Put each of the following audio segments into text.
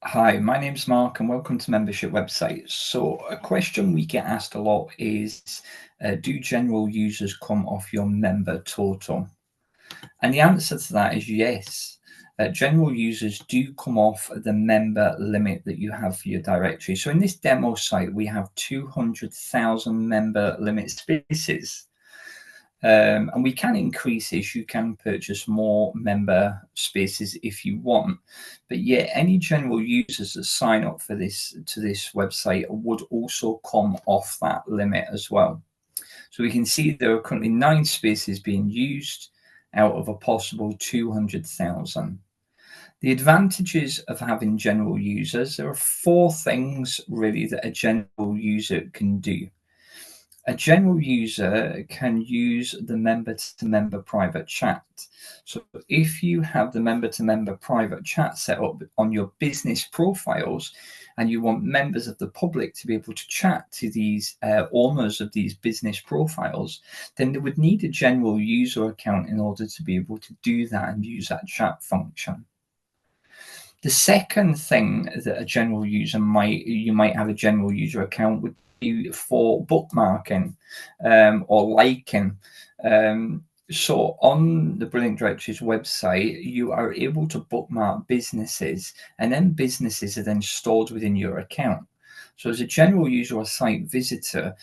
Hi, my name's Mark and welcome to Membership Websites. So a question we get asked a lot is, do general users come off your member total? And the answer to that is yes. General users do come off the member limit that you have for your directory. So in this demo site, we have 200,000 member limit spaces. And we can increase this. You can purchase more member spaces if you want, but yeah, any general users that sign up for this website would also come off that limit as well. So we can see there are currently 9 spaces being used out of a possible 200,000. The advantages of having general users, there are 4 things really that a general user can do. A general user can use the member-to-member private chat. So if you have the member-to-member private chat set up on your business profiles and you want members of the public to be able to chat to these owners of these business profiles, then they would need a general user account in order to be able to do that and use that chat function. The second thing that a general user you might have a general user account would be for bookmarking or liking. So on the Brilliant Directories website, you are able to bookmark businesses, and then businesses are then stored within your account. So as a general user or site visitor,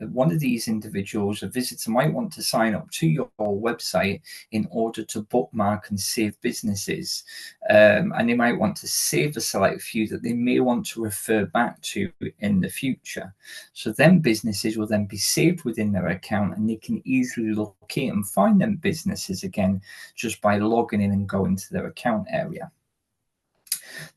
one of these individuals, a visitor, might want to sign up to your website in order to bookmark and save businesses. And they might want to save a select few that they may want to refer back to in the future. So then businesses will then be saved within their account and they can easily locate and find them businesses again just by logging in and going to their account area.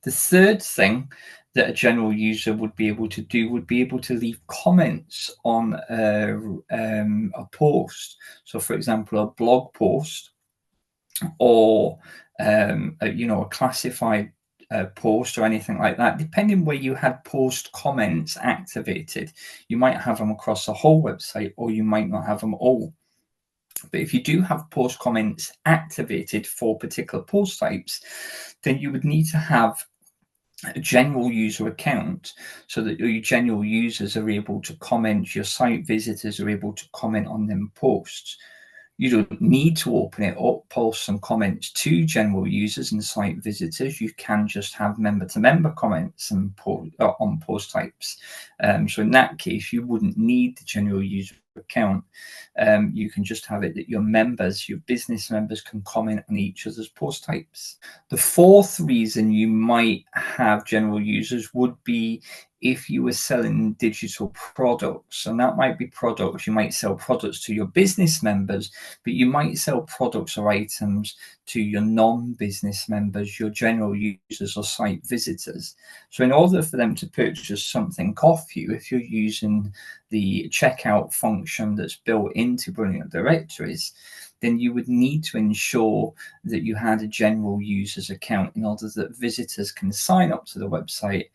The third thing that a general user would be able to do would be able to leave comments on a post. So for example, a blog post or a classified post or anything like that, depending where you had post comments activated. You might have them across the whole website or you might not have them all. But if you do have post comments activated for particular post types, then you would need to have a general user account so that your general users are able to comment, your site visitors are able to comment on them posts. You don't need to open it up, post some comments to general users and site visitors. You can just have member-to-member comments and on post types. So in that case, you wouldn't need the general user account. You can just have it that your members, your business members, can comment on each other's post types. The fourth reason you might have general users would be if you were selling digital products, and that might be products. You might sell products to your business members, but you might sell products or items to your non-business members, your general users or site visitors. So in order for them to purchase something off you, if you're using the checkout function that's built into Brilliant Directories, then you would need to ensure that you had a general users account in order that visitors can sign up to the website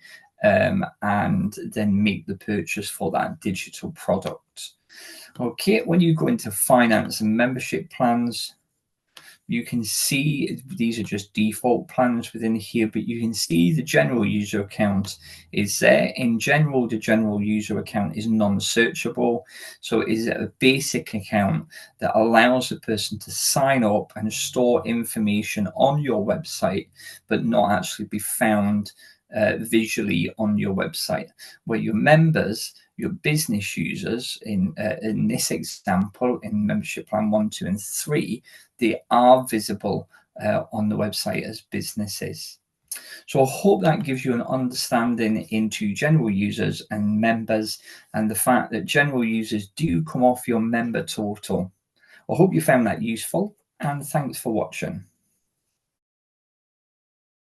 and then make the purchase for that digital product. Okay, when you go into finance and membership plans, you can see these are just default plans within here, but you can see the general user account is there. In general, the general user account is non-searchable. So it is a basic account that allows a person to sign up and store information on your website, but not actually be found visually on your website. Where your members, your business users, in this example, in membership plan 1, 2, and 3, they are visible on the website as businesses. So I hope that gives you an understanding into general users and members and the fact that general users do come off your member total. I hope you found that useful, and thanks for watching.